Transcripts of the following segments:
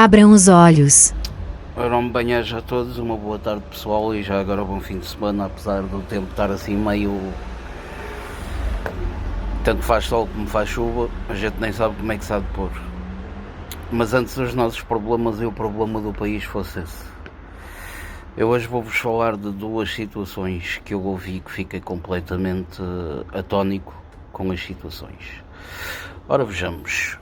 Abram os olhos. Ora, bem-aja a todos, uma boa tarde pessoal e já agora bom fim de semana, apesar do tempo estar assim meio... Tanto faz sol como faz chuva, a gente nem sabe como é que se há de pôr. Mas antes dos nossos problemas e o problema do país fosse esse. Eu hoje vou-vos falar de duas situações que eu ouvi que fiquei completamente atónico com as situações. Ora, vejamos.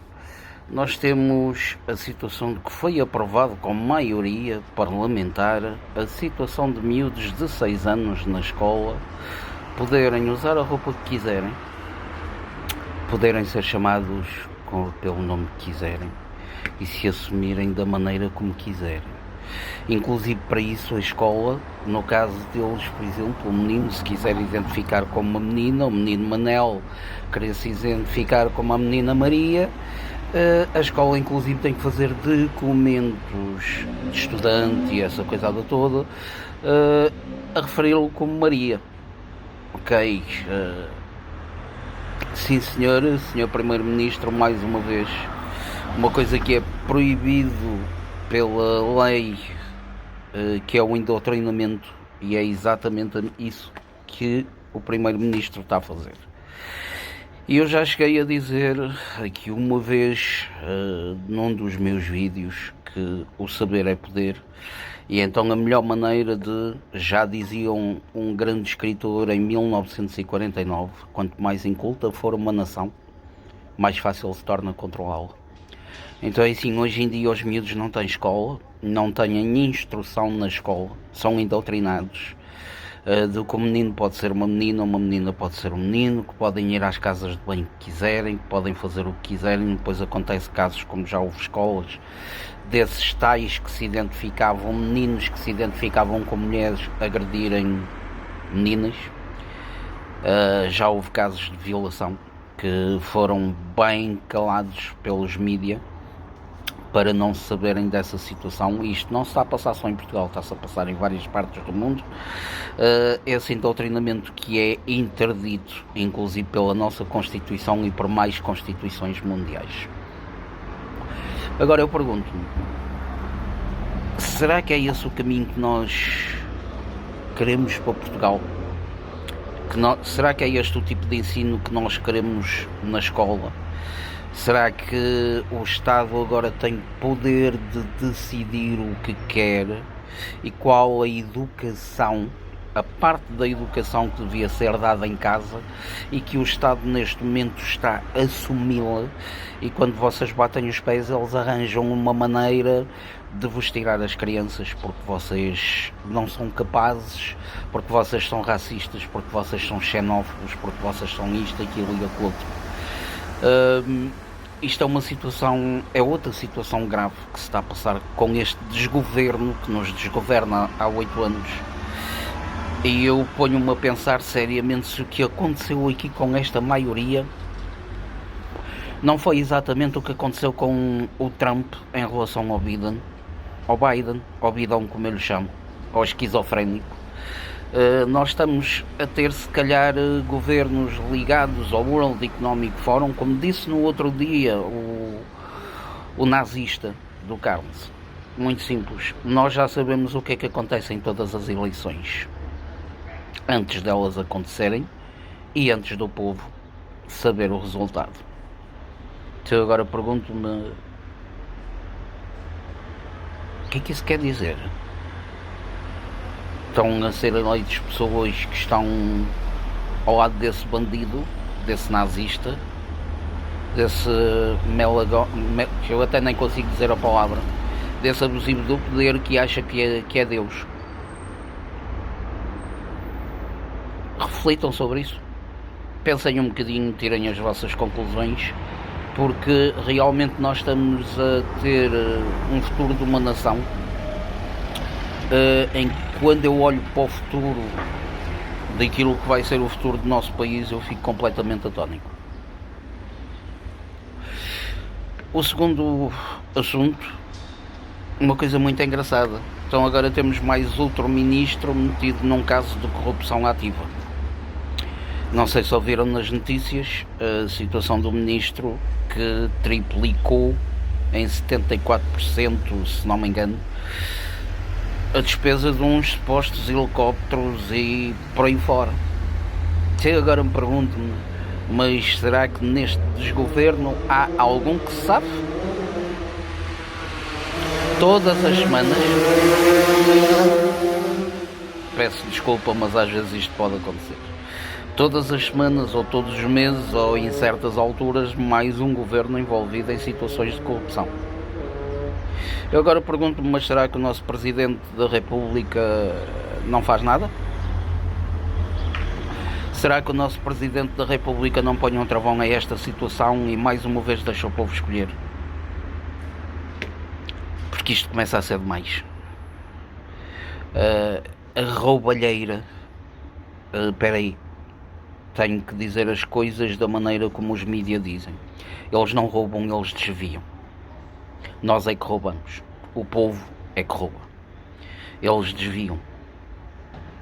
Nós temos a situação de que foi aprovado com maioria parlamentar a situação de miúdos de 6 anos na escola poderem usar a roupa que quiserem, poderem ser chamados pelo nome que quiserem e se assumirem da maneira como quiserem. Inclusive para isso a escola, no caso deles, por exemplo, o menino se quiser identificar como uma menina, o menino Manel querer se identificar como a menina Maria, a escola inclusive tem que fazer documentos de estudante e essa coisada toda a referi-lo como Maria. Ok, sim senhor Primeiro-Ministro, mais uma vez, uma coisa que é proibido pela lei, que é o indoctrinamento, e é exatamente isso que o Primeiro-Ministro está a fazer. E eu já cheguei a dizer aqui uma vez, num dos meus vídeos, que o saber é poder, e então a melhor maneira de, já dizia um grande escritor em 1949, quanto mais inculta for uma nação, mais fácil se torna controlá-la. Então é assim, hoje em dia os miúdos não têm escola, não têm instrução na escola, são indoutrinados de que o menino pode ser uma menina pode ser um menino, que podem ir às casas de banho que quiserem, que podem fazer o que quiserem. Depois acontece casos, como já houve escolas, desses tais que se identificavam, meninos que se identificavam com mulheres, agredirem meninas. Já houve casos de violação que foram bem calados pelos mídia para não saberem dessa situação. Isto não se está a passar só em Portugal, está-se a passar em várias partes do mundo. Esse doutrinamento que é interdito, inclusive pela nossa Constituição e por mais constituições mundiais. Agora eu pergunto-me, será que é esse o caminho que nós queremos para Portugal? Será que é este o tipo de ensino que nós queremos na escola? Será que o Estado agora tem poder de decidir o que quer e qual a educação, a parte da educação que devia ser dada em casa e que o Estado neste momento está a assumi-la, e quando vocês batem os pés eles arranjam uma maneira de vos tirar as crianças porque vocês não são capazes, porque vocês são racistas, porque vocês são xenófobos, porque vocês são isto, aquilo e aquilo outro. Isto é uma situação, é outra situação grave que se está a passar com este desgoverno que nos desgoverna há 8 anos. E eu ponho-me a pensar seriamente se o que aconteceu aqui com esta maioria não foi exatamente o que aconteceu com o Trump em relação ao Biden, ao Bidão como eu lhe chamo, ao esquizofrénico. Nós estamos a ter, se calhar, governos ligados ao World Economic Forum, como disse no outro dia o nazista do Carlos. Muito simples, nós já sabemos o que é que acontece em todas as eleições, antes delas acontecerem e antes do povo saber o resultado. Então eu agora pergunto-me, o que é que isso quer dizer? Estão a ser eleitos pessoas que estão ao lado desse bandido, desse nazista, desse que eu até nem consigo dizer a palavra, desse abusivo do poder que acha que é Deus. Reflitam sobre isso, pensem um bocadinho, tirem as vossas conclusões, porque realmente nós estamos a ter um futuro de uma nação em que, quando eu olho para o futuro daquilo que vai ser o futuro do nosso país, eu fico completamente atónico. O segundo assunto, uma coisa muito engraçada. Então agora temos mais outro ministro metido num caso de corrupção ativa. Não sei se ouviram nas notícias a situação do ministro que triplicou em 74%, se não me engano, a despesa de uns supostos helicópteros e por aí fora. Se agora me pergunto-me, mas será que neste desgoverno há algum que se sabe? Todas as semanas, peço desculpa, mas às vezes isto pode acontecer. Todas as semanas, ou todos os meses, ou em certas alturas, mais um governo envolvido em situações de corrupção. Eu agora pergunto-me, mas será que o nosso Presidente da República não faz nada? Será que o nosso Presidente da República não põe um travão a esta situação e mais uma vez deixa o povo escolher? Porque isto começa a ser demais. A roubalheira. Espera aí. Tenho que dizer as coisas da maneira como os mídias dizem. Eles não roubam, eles desviam. Nós é que roubamos. O povo é que rouba. Eles desviam.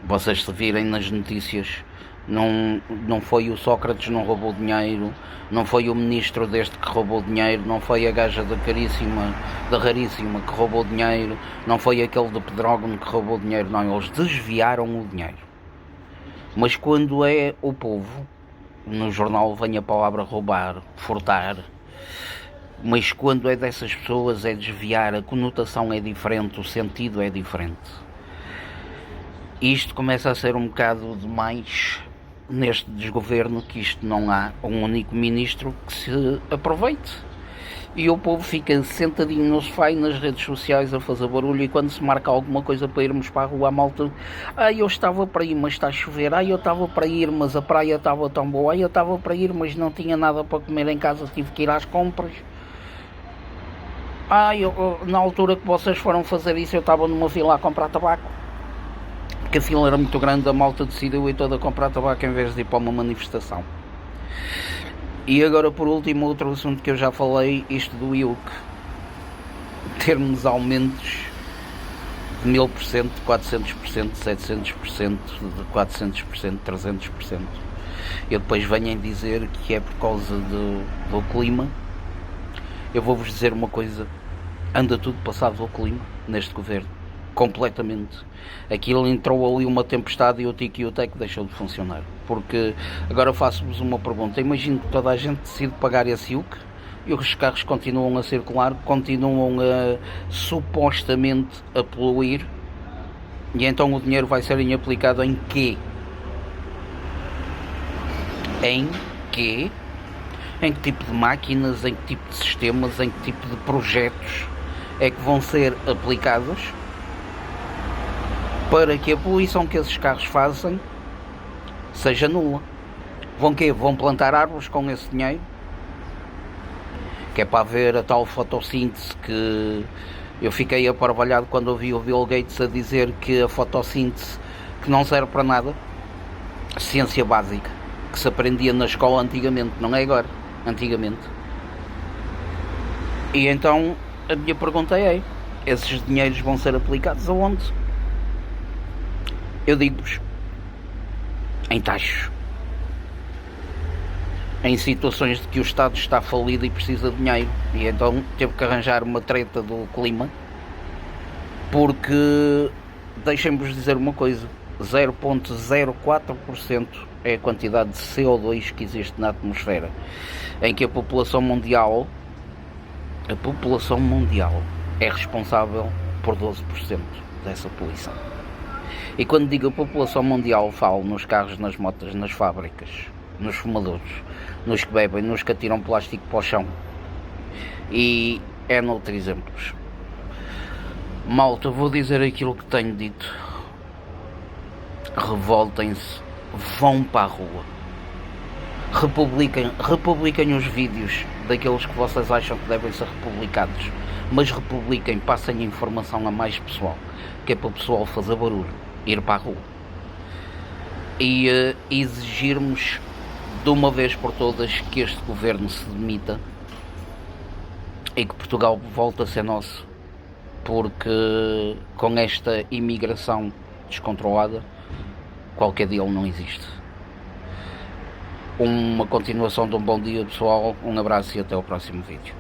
Vocês se virem nas notícias, não foi o Sócrates que não roubou dinheiro, não foi o ministro deste que roubou dinheiro, não foi a gaja da Raríssima que roubou dinheiro, não foi aquele do Pedrógão que roubou dinheiro, não, eles desviaram o dinheiro. Mas quando é o povo, no jornal vem a palavra roubar, furtar, mas quando é dessas pessoas é desviar, a conotação é diferente, o sentido é diferente. Isto começa a ser um bocado demais neste desgoverno, que isto não há um único ministro que se aproveite. E o povo fica sentadinho no sofá e nas redes sociais a fazer barulho, e quando se marca alguma coisa para irmos para a rua, a malta, eu estava para ir, mas está a chover, eu estava para ir, mas a praia estava tão boa, eu estava para ir, mas não tinha nada para comer em casa, tive que ir às compras. Na altura que vocês foram fazer isso, eu estava numa fila a comprar tabaco, porque a fila era muito grande, a malta decidiu ir toda a comprar tabaco em vez de ir para uma manifestação. E agora, por último, outro assunto que eu já falei, isto do IUC. Termos aumentos de 1000%, de 400%, de 700%, de 400%, de 300%. Eu depois venho dizer que é por causa do clima. Eu vou-vos dizer uma coisa, anda tudo passado do clima neste governo, completamente. Aquilo entrou ali uma tempestade e o tic e o tec deixou de funcionar. Porque, agora faço-vos uma pergunta, imagino que toda a gente decide pagar esse IUC e os carros continuam a circular, continuam supostamente a poluir, e então o dinheiro vai ser aplicado em quê? Em quê? Em que tipo de máquinas, em que tipo de sistemas, em que tipo de projetos é que vão ser aplicados para que a poluição que esses carros fazem seja nula? Vão plantar árvores com esse dinheiro? Que é para haver a tal fotossíntese que eu fiquei aparvalhado quando ouvi o Bill Gates a dizer que a fotossíntese que não serve para nada, ciência básica, que se aprendia na escola antigamente, não é agora, antigamente. E então a minha pergunta é, esses dinheiros vão ser aplicados aonde? Eu digo-vos, em taxos, em situações de que o Estado está falido e precisa de dinheiro, e então teve que arranjar uma treta do clima, porque, deixem-vos dizer uma coisa, 0,04% é a quantidade de CO2 que existe na atmosfera, em que a população mundial é responsável por 12% dessa poluição. E quando digo a população mundial, falo nos carros, nas motas, nas fábricas, nos fumadores, nos que bebem, nos que atiram plástico para o chão. E é noutros exemplos. Malta, vou dizer aquilo que tenho dito. Revoltem-se, vão para a rua. Republiquem os vídeos daqueles que vocês acham que devem ser republicados. Mas republiquem, passem a informação a mais pessoal, que é para o pessoal fazer barulho, ir para a rua. E exigirmos de uma vez por todas que este governo se demita e que Portugal volte a ser nosso, porque com esta imigração descontrolada qualquer dia não existe. Uma continuação de um bom dia, pessoal, um abraço e até ao próximo vídeo.